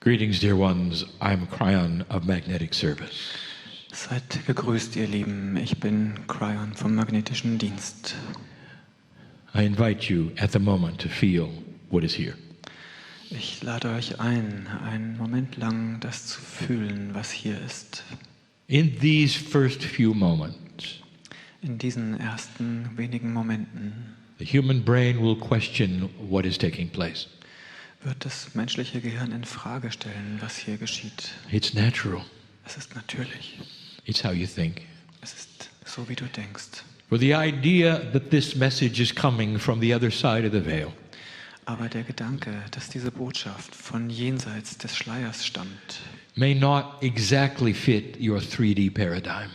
Greetings, dear ones. I'm Kryon of Magnetic Service. Seid gegrüßt, ihr Lieben. Ich bin Kryon vom Magnetischen Dienst. I invite you at the moment to feel what is here. Ich lade euch ein, einen Moment lang das zu fühlen, was hier ist. In these first few moments, In diesen ersten wenigen Momenten the human brain will question what is taking place. wird das menschliche Gehirn in Frage stellen, was hier geschieht. It's natural. Es ist natürlich. It's how you think. Es ist so, wie du denkst. For the idea that this message is coming from the other side of the veil Aber der Gedanke, dass diese Botschaft von jenseits des Schleiers stammt, may not exactly fit your 3D paradigm.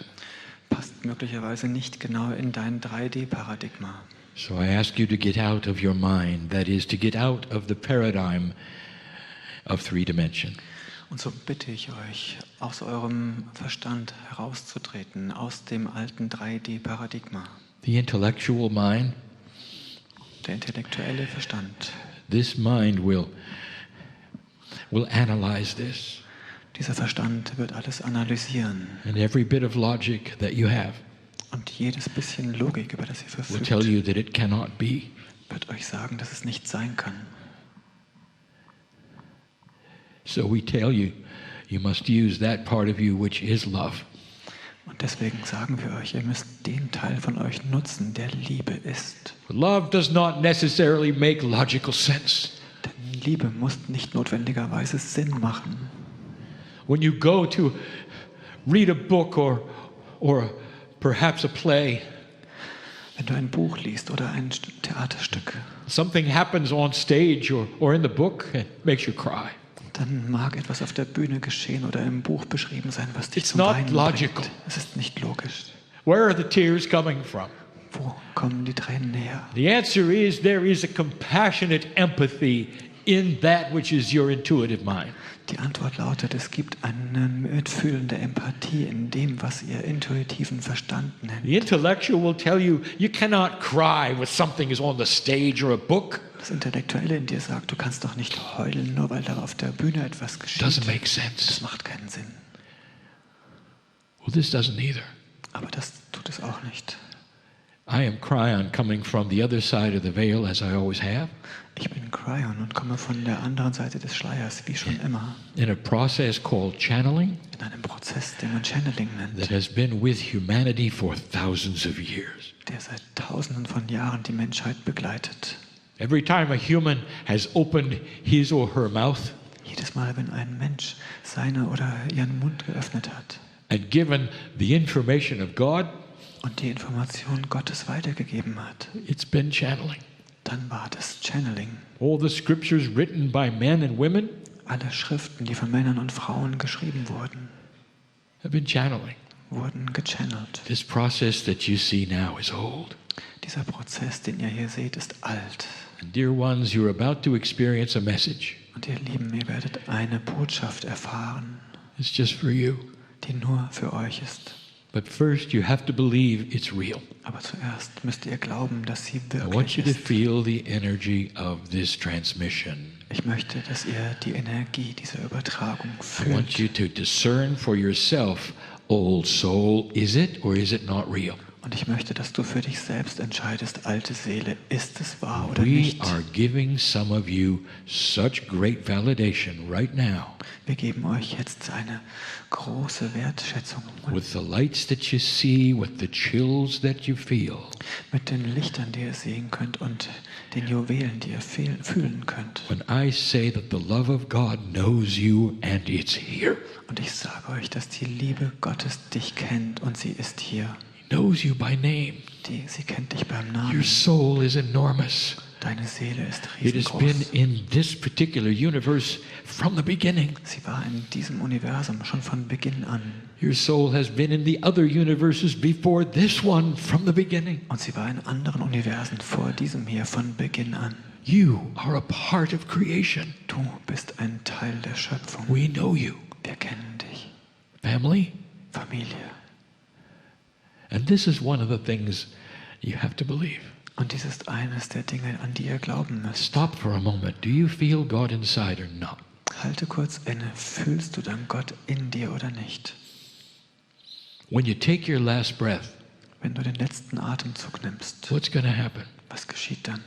passt möglicherweise nicht genau in dein 3D-Paradigma. So I ask you to get out of your mind, that is, to get out of the paradigm of 3 dimension. Und so bitte ich euch, aus eurem Verstand herauszutreten, aus dem alten 3D-Paradigma. The intellectual mind, Der intellektuelle Verstand, this mind will analyze this. dieser Verstand wird alles analysieren. And every bit of logic that you have Und jedes bisschen Logik, über das ihr will verfügt, tell you that it cannot be. wird euch sagen, dass es nicht sein kann. So we tell you, you must use that part of you which is love. Und deswegen sagen wir euch, ihr müsst den Teil von euch nutzen, der Liebe ist. Love does not necessarily make logical sense. Denn Liebe muss nicht notwendigerweise Sinn machen. When you go to read a book or perhaps a play, Wenn du ein Buch liest oder ein Theaterstück, something happens on stage or in the book and makes you cry. dann mag etwas auf der Bühne geschehen oder im Buch beschrieben sein, was dich It's zum not Weinen logical. bringt. Es ist nicht logisch. Where are the tears coming from? Wo kommen die Tränen her? The answer is there is a compassionate empathy in that which is your intuitive mind. Die Antwort lautet, es gibt eine mitfühlende Empathie in dem, was ihr intuitiven Verstand nennt. The intellectual will tell you you cannot cry when something is on the stage or a book. Das Intellektuelle in dir sagt, du kannst doch nicht heulen, nur weil da auf der Bühne etwas geschieht. Doesn't make Das sense. macht keinen Sinn. Well, this doesn't either. Aber das tut es auch nicht. I am Kryon, coming from the other side of the veil as I always have, Ich bin Kryon und komme von der anderen Seite des Schleiers, wie schon immer, in a process called channeling in einem Prozess, den man Channeling nennt, that has been with humanity for thousands of years. der seit Tausenden von Jahren die Menschheit begleitet. Every time a human has opened his or her mouth Jedes Mal, wenn ein Mensch seine oder ihren Mund geöffnet hat and given the information of God, und die Information Gottes weitergegeben hat, it's been channeling. dann war das Channeling. All the scriptures written by men and women Alle Schriften, die von Männern und Frauen geschrieben wurden, have been channeling. wurden gechannelt. This process that you see now is old. Dieser Prozess, den ihr hier seht, ist alt. And dear ones, you're about to experience a message. Und ihr Lieben, ihr werdet eine Botschaft erfahren, It's just for you. die nur für euch ist. But first you have to believe it's real. Aber zuerst müsst ihr glauben, dass sie I want wirklich you to ist. feel the energy of this transmission. Ich möchte, dass ihr die Energie dieser Übertragung I want you fühlt. to discern for yourself, old soul, is it or is it not real? Und ich möchte, dass du für dich selbst entscheidest, alte Seele, ist es wahr oder We nicht? are giving some of you such great validation right now Wir geben euch jetzt eine große Wertschätzung with the lights that you see, with the chills that you feel. mit den Lichtern, die ihr sehen könnt und den Juwelen, die ihr fühlen könnt. When I say that the love of God knows you and it's here. Und ich sage euch, dass die Liebe Gottes dich kennt und sie ist hier. He knows you by name. Sie kennt dich beim Your Namen. soul is enormous. Deine Seele ist It has been riesengroß. in this particular universe from the beginning. Sie war in diesem Universum schon von Beginn an. Your soul has been in the other universes before this one from the beginning. Und sie war in anderen Universen vor diesem hier von Beginn an. You are a part of creation. Du bist ein Teil der Schöpfung. We know you. Wir kennen dich. Family? Familie. And this is one of the things you have to believe. Und dies ist eines der Dinge, an die ihr glauben müsst. Stop for a moment. Do you feel God inside or not? Halte kurz inne. Fühlst du dann Gott in dir oder nicht? When you take your last breath, Wenn du den letzten Atemzug nimmst, what's going to happen? was geschieht dann?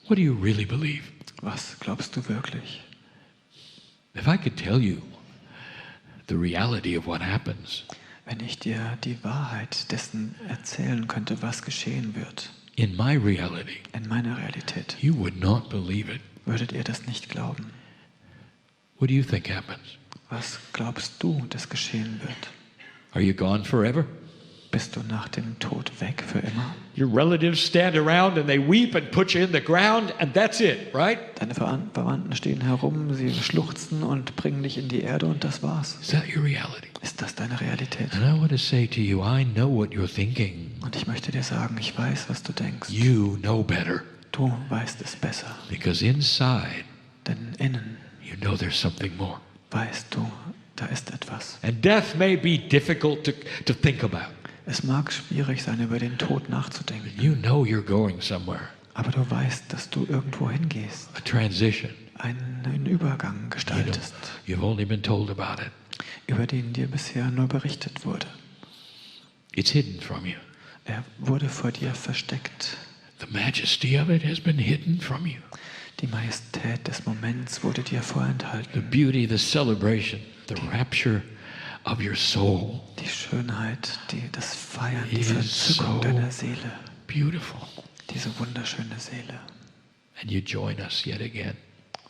What do you really believe? Was glaubst du wirklich? If I could tell you the reality of what happens Wenn ich dir die Wahrheit dessen erzählen könnte, was geschehen wird, in my reality, in meiner Realität, you would not believe it. würdet ihr das nicht glauben. What do you think happens? Was glaubst du, das geschehen wird? Are you gone forever? Bist du nach dem Tod weg für immer? Your relatives stand around and they weep and put you in the ground and that's it, right? Deine Verwandten stehen herum, sie schluchzen und bringen dich in die Erde und das war's. Is that your reality? Ist das deine Realität? And I want to say to you, I know what you're thinking. Und ich möchte dir sagen, ich weiß, was du denkst. You know better. Du weißt es besser. Because inside, Denn innen you know there's something more. weißt du, da ist etwas. And death may be difficult to think about. Es mag schwierig sein, über den Tod nachzudenken. You know you're going somewhere. Aber du weißt, dass du irgendwo hingehst. A transition. Einen Übergang gestaltest, You've only been told about it. über den dir bisher nur berichtet wurde. It's hidden from you. Er wurde vor dir versteckt. The majesty of it has been hidden from you. Die Majestät des Moments wurde dir The vorenthalten. beauty, the celebration, the rapture of your soul Die Schönheit, das Feiern, die is Verzückung so deiner Seele. beautiful. Diese wunderschöne Seele. And you join us yet again.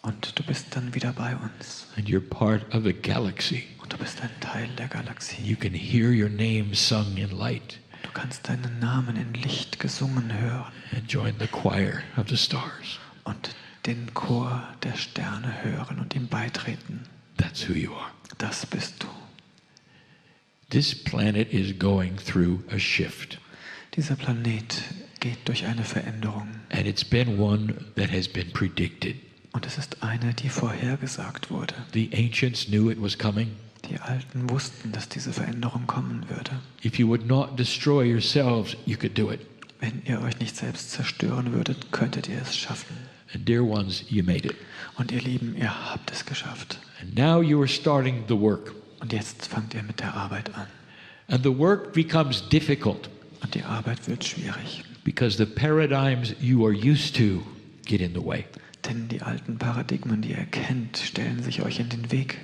Und du bist dann wieder bei uns. And you're part of the galaxy. Und du bist ein Teil der Galaxie. You can hear your name sung in light Du kannst deinen Namen in Licht gesungen hören and join the choir of the stars. und den Chor der Sterne hören und ihm beitreten. That's who you are. Das bist du. This planet is going through a shift. Dieser Planet geht durch eine Veränderung. And it's been one that has been predicted. Und es ist eine, die vorhergesagt wurde. The ancients knew it was coming. Die Alten wussten, dass diese Veränderung kommen würde. If you would not destroy yourselves, you could do it. Wenn ihr euch nicht selbst zerstören würdet, könntet ihr es schaffen. And dear ones, you made it. Und ihr Lieben, ihr habt es geschafft. And now you are starting the work. Und jetzt fangt ihr mit der Arbeit an. And the work becomes difficult Und die Arbeit wird schwierig. because the paradigms you are used to get in the way. Denn die alten Paradigmen, die ihr kennt, stellen sich euch in den Weg.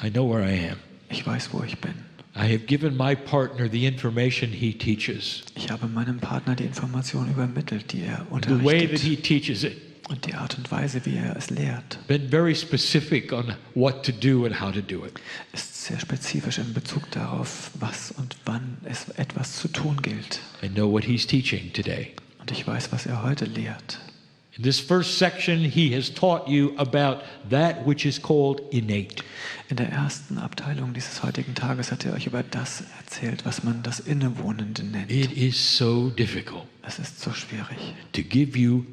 I know where I am. Ich weiß, wo ich bin. I have given my partner the information he teaches, Ich habe meinem Partner die Information übermittelt, die er the way that unterrichtet. he teaches it. Und die Art und Weise, wie er es lehrt, Been very specific on what to do and how to do it. ist sehr spezifisch in Bezug darauf, was und wann es etwas zu tun gilt. I know what he's teaching today. Und ich weiß, was er heute lehrt. In this first section, he has taught you about that which is called innate. In der ersten Abteilung dieses heutigen Tages hat er euch über das erzählt, was man das Innewohnende nennt. It is so difficult Es ist so schwierig, to give you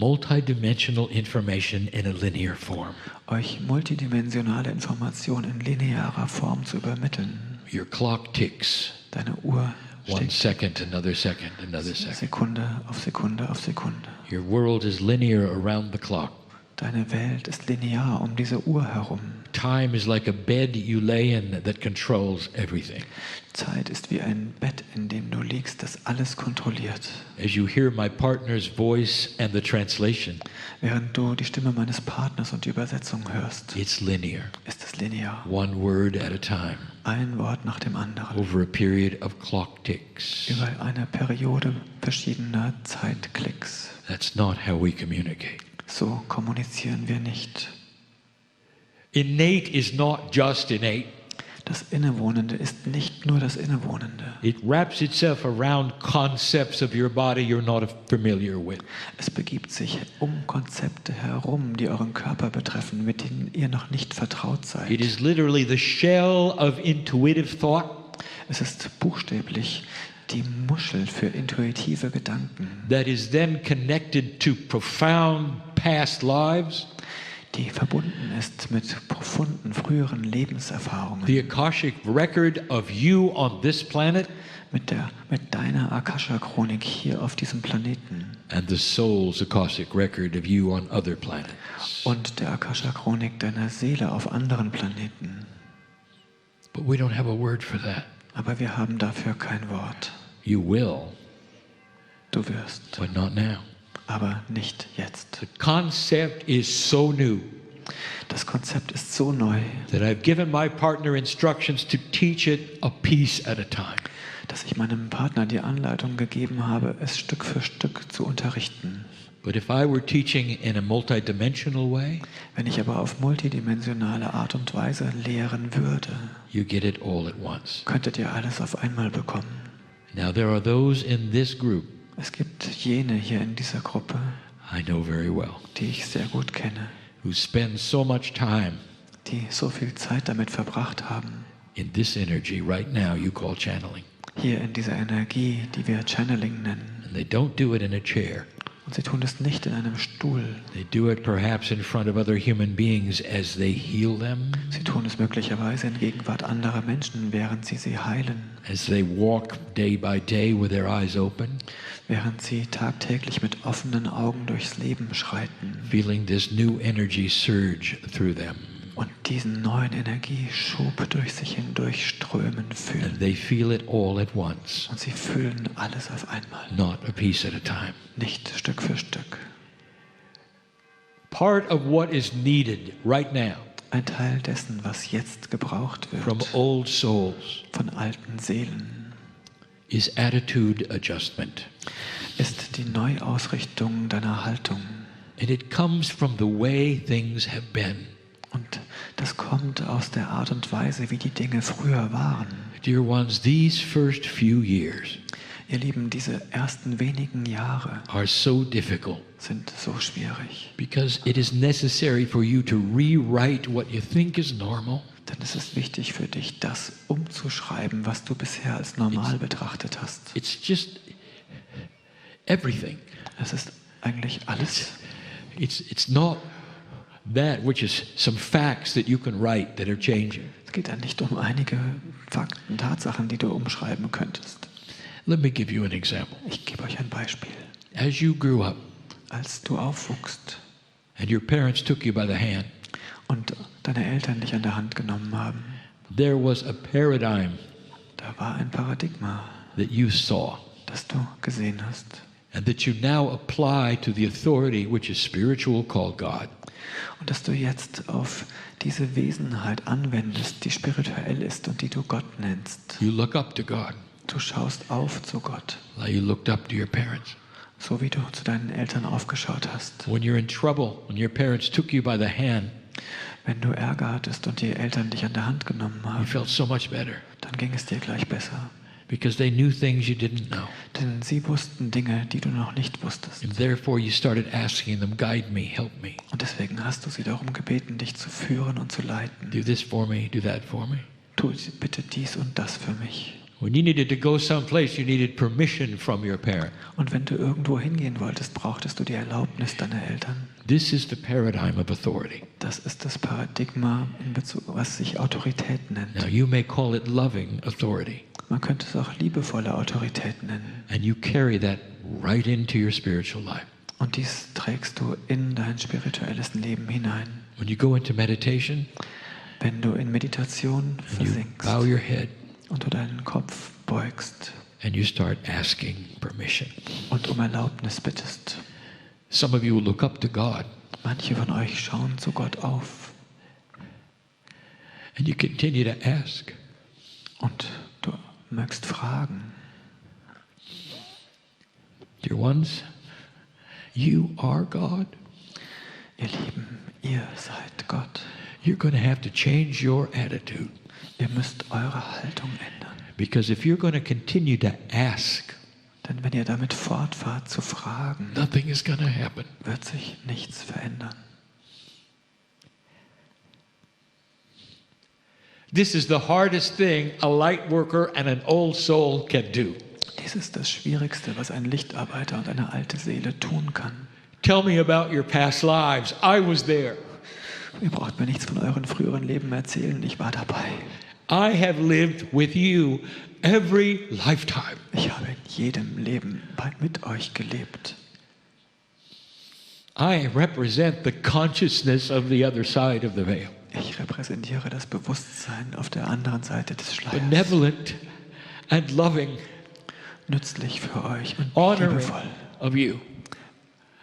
multidimensional information in a linear form. euch multidimensionale Informationen in linearer Form zu übermitteln. Your clock ticks. Deine Uhr 1 steckt second, another second, another second. Sekunde auf Sekunde auf Sekunde. Your world is linear around the clock. Deine Welt ist linear um diese Uhr herum. Time is like a bed you lay in that controls everything. Zeit ist wie ein Bett, in dem du liegst, das alles kontrolliert. As you hear my partner's voice and the translation, Während du die Stimme meines Partners und die Übersetzung hörst, it's linear, ist es linear. one word at a time, Ein Wort nach dem anderen. over a period of clock ticks. Über eine Periode verschiedener Zeitklicks. That's not how we communicate. So kommunizieren wir nicht. Innate is not just innate. Das Innewohnende ist nicht nur das Innewohnende. It wraps itself around concepts of your body you're not familiar with. Es begibt sich um Konzepte herum, die euren Körper betreffen, mit denen ihr noch nicht vertraut seid. It is literally the shell of intuitive thought Es ist buchstäblich die Muschel für intuitive Gedanken, that is then connected to profound past lives die verbunden ist mit profunden früheren Lebenserfahrungen, the Akashic record of you on this planet, mit deiner Akasha-Chronik hier auf diesem Planeten and the soul's Akashic record of you on other planets. und der Akasha-Chronik deiner Seele auf anderen Planeten. But we don't have a word for that. Aber wir haben dafür kein Wort. You will, Du wirst, but not now. aber nicht jetzt. The concept is so new Das Konzept ist so neu, that I've given my partner instructions to teach it a piece at a time. dass ich meinem Partner die Anleitung gegeben habe, es Stück für Stück zu unterrichten. But if I were teaching in a multidimensional way, Wenn ich aber auf multidimensionale Art und Weise lehren würde, you get it all at once. könntet ihr alles auf einmal bekommen. Now there are those in this group Es gibt jene hier in dieser Gruppe, I know very well die ich sehr gut kenne, who spend so much time die so viel Zeit damit verbracht haben, in this energy right now you call channeling. hier in dieser Energie, die wir Channeling nennen. And they don't do it in a chair. Und sie tun es nicht in einem Stuhl. They do it perhaps in front of other human beings as they heal them, Sie tun es möglicherweise in Gegenwart anderer Menschen, während sie heilen, as they walk day by day with their eyes open, während sie tagtäglich mit offenen Augen durchs Leben schreiten feeling this new energy surge through them. und diesen neuen Energieschub durch sich hindurch strömen And fühlen. they feel it all at once, Und sie fühlen alles auf einmal, not a piece at a time. nicht Stück für Stück. Part of what is needed right now Ein Teil dessen, was jetzt gebraucht from wird old souls von alten Seelen, is attitude adjustment. ist die Neuausrichtung deiner Haltung. And it comes from the way things have been. Und das kommt aus der Art und Weise, wie die Dinge früher waren. Dear ones, these first few years Ihr Lieben, diese ersten wenigen Jahre are so difficult sind so schwierig. because it is necessary for you to rewrite what you think is normal Denn es ist wichtig für dich, das umzuschreiben, was du bisher als normal betrachtet hast. It's just everything. Es ist eigentlich alles. It's not that which is some facts that you can write that are changing. Es geht ja nicht um einige Fakten, Tatsachen, die du umschreiben könntest. Let me give you an example. Ich gebe euch ein Beispiel. As you grew up Als du aufwuchst and your parents took you by the hand, und deine Eltern dich an der Hand genommen haben, there was a paradigm da war ein Paradigma, that you saw das du gesehen hast. and that you now apply to the authority which is spiritual called God. Und dass du jetzt auf diese Wesenheit anwendest, die spirituell ist und die du Gott nennst. You look up to God Du schaust auf zu Gott, like you looked up to your parents. so wie du zu deinen Eltern aufgeschaut hast. When you're in trouble, when your parents took you by the hand, Wenn du Ärger hattest und die Eltern dich an der Hand genommen you haben, felt so much better dann ging es dir gleich besser. because they knew things you didn't know. Denn sie wussten Dinge, die du noch nicht wusstest. And therefore you started asking them, guide me, help me. Und deswegen hast du sie darum gebeten, dich zu führen und zu leiten. Do this for me, do that for me. Tu bitte dies und das für mich. When you needed to go someplace, you needed permission from your parent. Und wenn du irgendwo hingehen wolltest, brauchtest du die Erlaubnis deiner Eltern. This is the paradigm of authority. Das ist das Paradigma in Bezug, was sich Autorität nennt. Now you may call it loving authority, Man könnte es auch liebevolle Autorität nennen. and you carry that right into your spiritual life. Und dies trägst du in dein spirituelles Leben hinein. When you go into meditation, Wenn du in Meditation and you versinkst bow your head und du deinen Kopf beugst and you start asking permission. und um Erlaubnis bittest. Some of you will look up to God Manche von euch schauen zu Gott auf and you continue to ask. und du mögst fragen. Dear ones, you are God. Ihr Lieben, ihr seid Gott. You're going to have to change your attitude, Ihr müsst eure Haltung ändern. because if you're going to continue to ask, Denn wenn ihr damit fortfahrt zu fragen, nothing is going to happen. wird sich nichts verändern. This is the hardest thing a light worker and an old soul can do. Dies ist das Schwierigste, was ein Lichtarbeiter und eine alte Seele tun kann. Tell me about your past lives. I was there. Ihr braucht mir nichts von euren früheren Leben erzählen, ich war dabei. I have lived with you every lifetime. Ich habe in jedem Leben mit euch gelebt. I represent the consciousness of the other side of the veil. Ich repräsentiere das Bewusstsein auf der anderen Seite des Schleiers. Benevolent and loving, Nützlich für euch und honoring liebevoll. of you.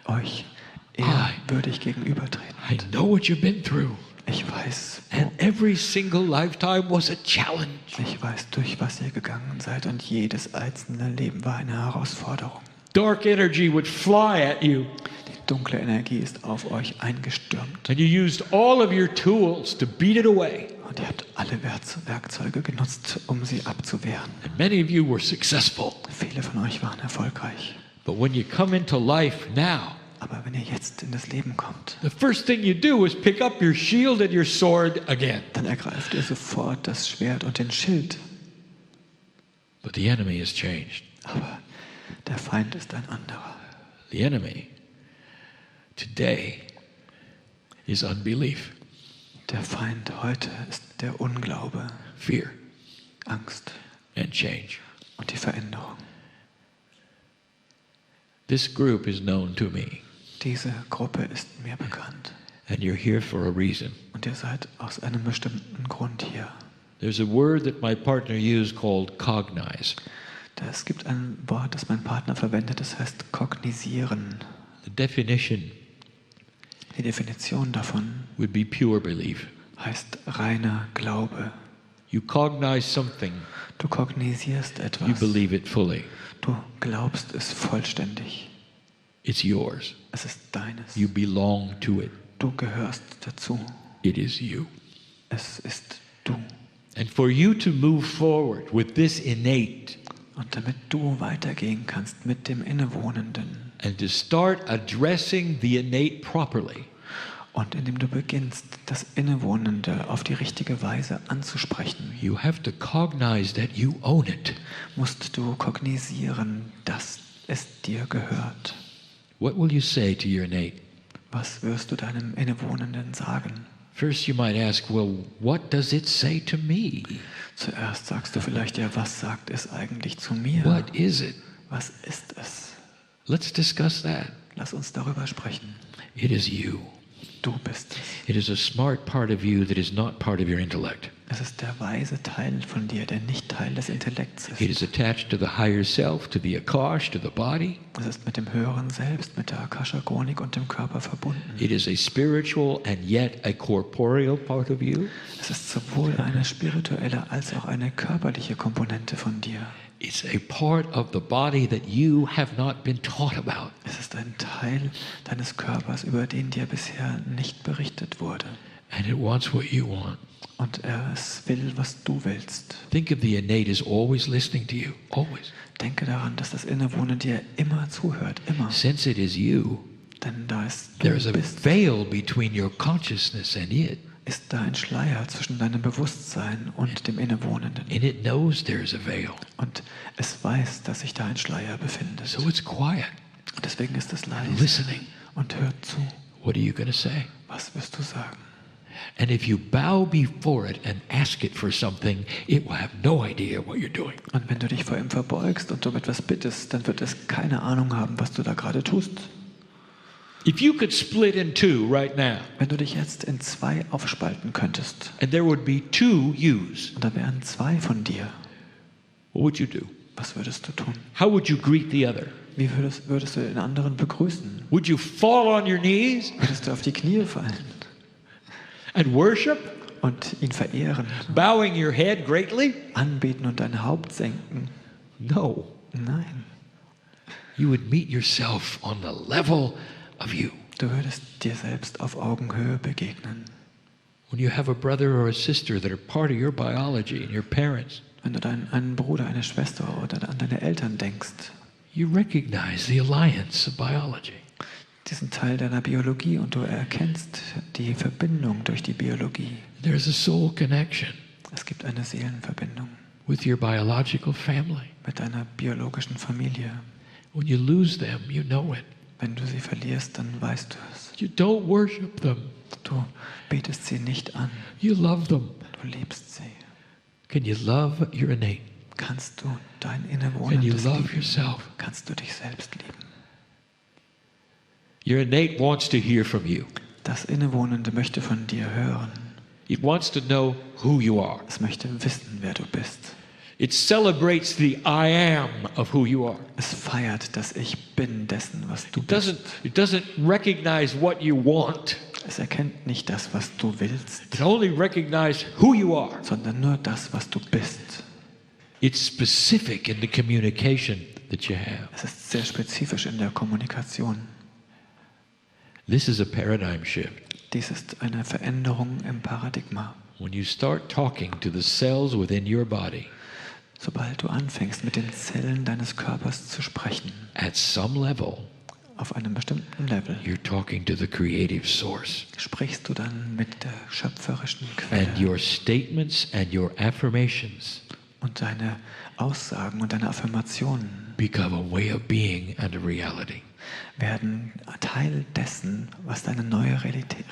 Euch ehrwürdig gegenübertreten. I know what you've been through. Ich weiß, And every single lifetime was a challenge. ich weiß, durch was ihr gegangen seid und jedes einzelne Leben war eine Herausforderung. Dark energy would fly at you. Die dunkle Energie ist auf euch eingestürmt And you used all of your tools to beat it away. und ihr habt alle Werkzeuge genutzt, um sie abzuwehren. And many of you were successful. Viele von euch waren erfolgreich. But when you come into life now, Aber wenn ihr jetzt in das Leben kommt, the first thing you do is pick up your shield and your sword again. dann ergreift ihr sofort das Schwert und den Schild. But the enemy has changed. Aber der Feind ist ein anderer. The enemy today is unbelief, Der Feind heute ist der Unglaube, fear, Angst and change. und die Veränderung. This group is known to me, Diese Gruppe ist mir bekannt and you're here for a reason. und ihr seid aus einem bestimmten Grund hier. There's a word that my partner used called cognize. Es gibt ein Wort, das mein Partner verwendet, das heißt kognisieren. The definition Die Definition davon would be pure belief. heißt reiner Glaube. You cognize something, Du kognisierst you etwas. believe it fully. Du glaubst es vollständig. It's yours. Es ist deines. You belong to it. Du gehörst dazu. It is you. Es ist du. And for you to move forward with this innate Und damit du weitergehen kannst mit dem Innewohnenden and to start addressing the innate properly, und indem du beginnst, das Innewohnende auf die richtige Weise anzusprechen, you have to cognize that you own it. musst du kognisieren, dass es dir gehört. What will you say to your innate? Was wirst du deinem Innewohnenden sagen? First, you might ask, well, what does it say to me? Zuerst sagst du vielleicht, ja, was sagt es eigentlich zu mir? What is it? Was ist es? Let's discuss that. Lass uns darüber sprechen. It is you. Du bist es. It is a smart part of you that is not part of your intellect. Es ist der weise Teil von dir, der nicht Teil des Intellekts It is ist. attached to the higher self, to the Akash, to the body. Es ist mit dem höheren Selbst, mit der Akasha-Chronik und dem Körper verbunden. It is a spiritual and yet a corporeal part of you. Es ist sowohl eine spirituelle als auch eine körperliche Komponente von dir. It's a part of the body that you have not been taught about. Es ist ein Teil deines Körpers, über den dir bisher nicht berichtet wurde. And it wants what you want. Und es will, was du willst. Think of the innate as always listening to you, always. Denke daran, dass das Innewohnen dir immer zuhört, immer. Since it is you, Denn da es du there's a bist, veil between your consciousness and it. ist da ein Schleier zwischen deinem Bewusstsein und dem Innewohnenden. And it knows there's a veil. Und es weiß, dass sich da ein Schleier befindet. So it's quiet, Und deswegen ist es leise listening. und hört zu. What are you going to say? Was wirst du sagen? And if you bow before it and ask it for something, it will have no idea what you're doing. Und wenn du dich vor ihm verbeugst und um etwas bittest, dann wird es keine Ahnung haben, was du da gerade tust. If you could split in two right now, Wenn du dich jetzt in zwei aufspalten könntest and there would be two yous, und da wären zwei von dir, what would you do? was würdest du tun? How would you greet the other? Wie würdest du den anderen begrüßen? Would you fall on your knees Würdest du auf die Knie fallen and worship, und ihn verehren, bowing your head greatly? anbeten und dein Haupt senken? No. Nein. You would meet yourself on the level of you. Du würdest dir selbst auf Augenhöhe begegnen. When you have a brother or a sister that are part of your biology and your parents, Wenn du einen Bruder, eine Schwester oder an deine Eltern denkst, you recognize the alliance of biology. diesen Teil deiner Biologie, und du erkennst die Verbindung durch die Biologie. There's a soul connection Es gibt eine Seelenverbindung with your biological family. mit deiner biologischen Familie. When you lose them, you know it. Wenn du sie verlierst, dann weißt du es. You don't worship them. Du betest sie nicht an. You love them. Du liebst sie. Can you love your innate? Kannst du dein Can you Innewohnendes love lieben? yourself? Kannst du dich selbst lieben? Your innate wants to hear from you. Das Innewohnende möchte von dir hören. It wants to know who you are. Es möchte wissen, wer du bist. It celebrates the I am of who you are. Es feiert das Ich Bin dessen, was du It bist. doesn't recognize what you want. Es erkennt nicht das, was du willst, It only recognizes who you are. sondern nur das, was du bist. It's specific in the communication that you have. Es ist sehr spezifisch in der Kommunikation. This is a paradigm shift. Dies ist eine Veränderung im Paradigma. When you start talking to the cells within your body, Sobald du anfängst, mit den Zellen deines Körpers zu sprechen, at some level, auf einem bestimmten Level, you're talking to the creative source. sprichst du dann mit der schöpferischen And Quelle. your statements and your affirmations Und deine Aussagen und deine Affirmationen become a way of being and a reality. werden Teil dessen, was deine neue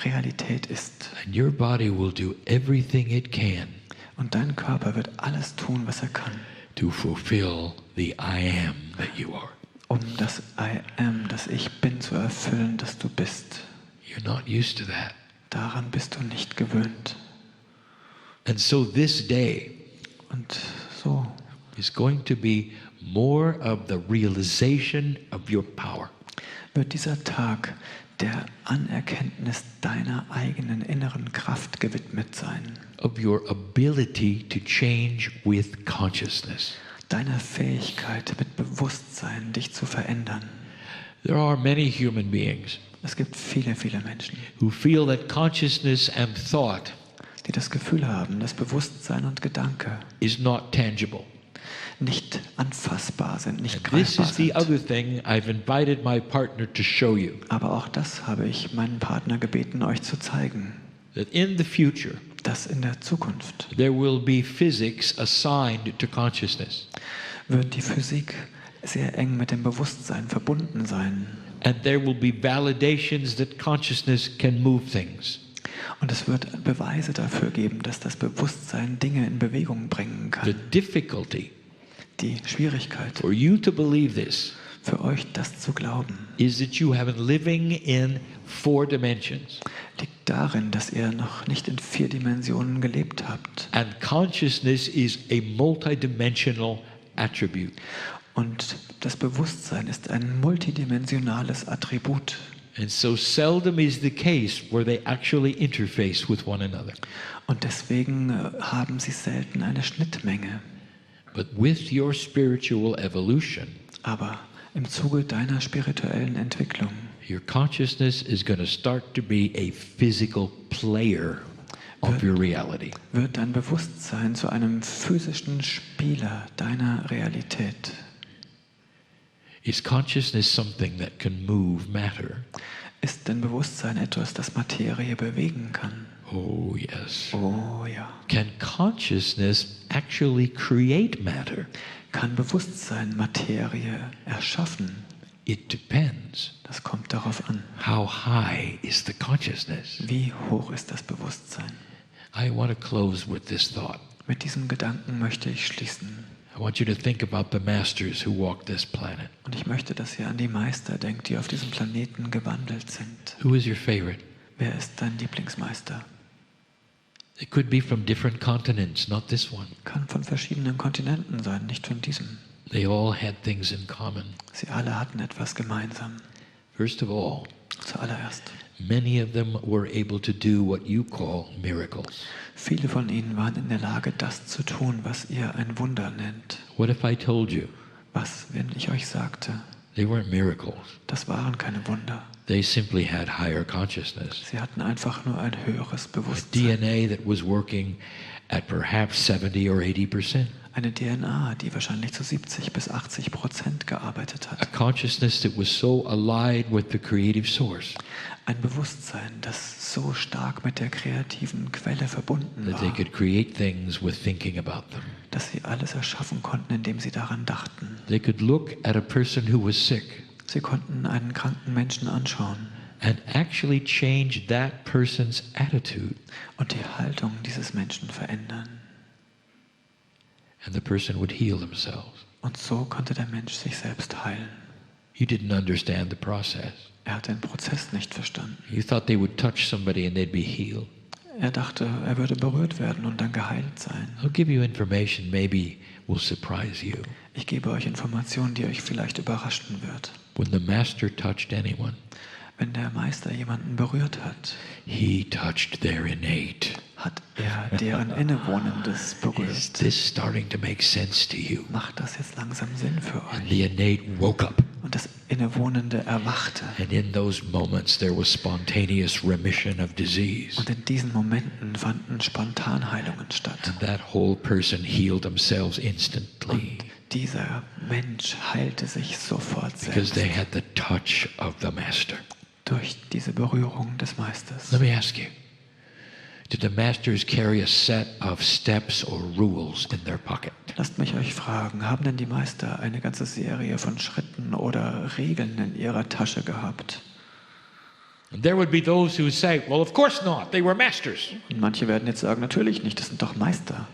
Realität ist. And your body will do everything it can Und dein Körper wird alles tun, was er kann, to fulfill the I am that you are. um das I Am, das Ich Bin, zu erfüllen, das du bist. You're not used to that. Daran bist du nicht gewöhnt. And so this day Und so is going to be more of the realization of your power. wird dieser Tag der Anerkenntnis deiner eigenen inneren Kraft gewidmet sein, Of your ability to change with consciousness. deiner Fähigkeit mit Bewusstsein dich zu verändern. There are many human beings Es gibt viele, viele Menschen, who feel that consciousness and thought die das Gefühl haben, dass Bewusstsein und Gedanke is not tangible. nicht anfassbar sind, nicht And this greifbar is the sind. other thing I've invited my partner to show you. Aber auch das habe ich meinen Partner gebeten, euch zu zeigen, That in the future, dass in der Zukunft there will be physics assigned to consciousness. wird die Physik sehr eng mit dem Bewusstsein verbunden sein. And there will be validations that consciousness can move things. Und es wird Beweise dafür geben, dass das Bewusstsein Dinge in Bewegung bringen The kann. difficulty Die Schwierigkeit for you to believe this für euch, das zu glauben, is that you have been living in 4 dimensions. liegt darin, dass ihr noch nicht in 4 Dimensionen gelebt habt. And consciousness is a multidimensional attribute. Und das Bewusstsein ist ein multidimensionales Attribut. And so seldom is the case where they actually interface with one another. Und deswegen haben sie selten eine Schnittmenge. But with your spiritual evolution, Aber im Zuge deiner spirituellen Entwicklung your consciousness is going to start to be a physical player of your reality. wird dein Bewusstsein zu einem physischen Spieler deiner Realität. Is consciousness something that can move matter? Ist denn Bewusstsein etwas, das Materie bewegen kann? Oh, yes. Oh ja. Can consciousness actually create matter? Kann Bewusstsein Materie erschaffen? It depends. Das kommt darauf an. How high is the consciousness? Wie hoch ist das Bewusstsein? I want to close with this thought. Mit diesem Gedanken möchte ich schließen. I want you to think about the masters who walked this planet. Und ich möchte, dass ihr an die Meister denkt, die auf diesem Planeten gewandelt sind. Who is your favorite? Wer ist dein Lieblingsmeister? It could be from different continents, not this one. Kann von verschiedenen Kontinenten sein, nicht von diesem. They all had things in common. Sie alle hatten etwas gemeinsam. First of all, Zuallererst, many of them were able to do what you call miracles. viele von ihnen waren in der Lage, das zu tun, was ihr ein Wunder nennt. What if I told you Was, wenn ich euch sagte, they weren't miracles? das waren keine Wunder. They simply had higher consciousness. Sie hatten einfach nur ein höheres Bewusstsein. DNA that was working at perhaps 70 or 80%. Eine DNA, die wahrscheinlich zu 70-80% gearbeitet A hat. consciousness that was so allied with the creative source Ein Bewusstsein, das so stark mit der kreativen Quelle verbunden that they war, could create things with thinking about them. dass sie alles erschaffen konnten, indem sie daran dachten. They could look at a person who was sick Sie konnten einen kranken Menschen anschauen and actually change that person's attitude. und die Haltung dieses Menschen verändern. And the person would heal themselves. Und so konnte der Mensch sich selbst heilen. You didn't understand the process. Er hat den Prozess nicht verstanden. You thought they would touch somebody and they'd be healed. Er dachte, er würde berührt werden und dann geheilt sein. I'll give you information maybe will surprise you. Ich gebe euch Informationen, die euch vielleicht überraschen wird. When the master touched anyone, Wenn der Meister jemanden berührt hat, he touched their innate. hat er deren Innewohnendes Is berührt. this starting to make sense to you? Macht das jetzt langsam Sinn für And euch? the innate woke up. Und das Innewohnende erwachte. And in those moments there was spontaneous remission of disease. Und in diesen Momenten fanden Spontanheilungen statt. And that whole person healed themselves instantly Und dieser Mensch heilte sich sofort because selbst they had the touch of the master. durch diese Berührung des Meisters. Let me ask you, did the masters carry a set of steps or rules in their pocket? Lasst mich euch fragen, haben denn die Meister eine ganze Serie von Schritten oder Regeln in ihrer Tasche gehabt? And there would be those who would say, well, of course not. They were masters. Und manche werden jetzt sagen, natürlich nicht, das sind doch Meister.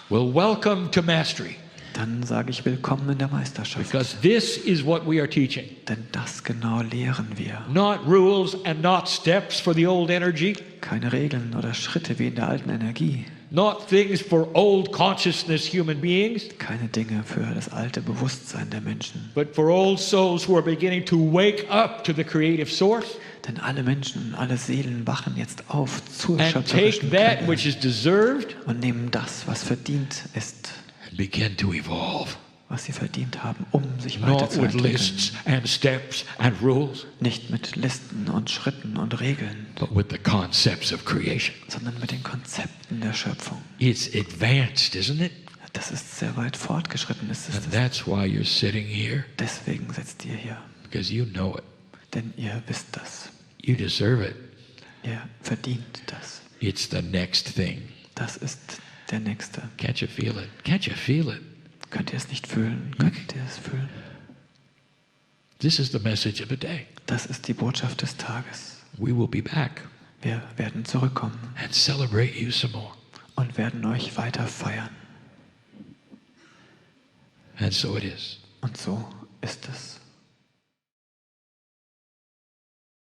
Well, welcome to mastery, Dann sage ich willkommen in der Meisterschaft. because this is what we are teaching. Denn das genau lehren wir. Not rules and not steps for the old energy, Keine Regeln oder Schritte wie in der alten Energie. not things for old consciousness human beings, Keine Dinge für das alte Bewusstsein der Menschen. but for old souls who are beginning to wake up to the creative source Denn alle Menschen, alle Seelen wachen jetzt auf zur and schöpferischen take that Quelle which is deserved und nehmen das, was verdient ist, and begin to evolve. was sie verdient haben, um sich Not with weiterzuentwickeln. lists and steps and rules, Nicht mit Listen und Schritten und Regeln, but with the concepts of creation. sondern mit den Konzepten der Schöpfung. It's advanced, isn't it? Das ist sehr weit fortgeschritten. Ist es And das? that's why you're sitting here, Deswegen sitzt ihr hier. because you know it. Denn ihr wisst das. You deserve it. Ihr verdient das. It's the next thing. Das ist der Nächste. Can't you feel it? Can't you feel it? Könnt ihr es nicht fühlen? Könnt ihr es fühlen? This is the message of the day. Das ist die Botschaft des Tages. We will be back Wir werden zurückkommen and celebrate you some more. und werden euch weiter feiern. And so it is. Und so ist es.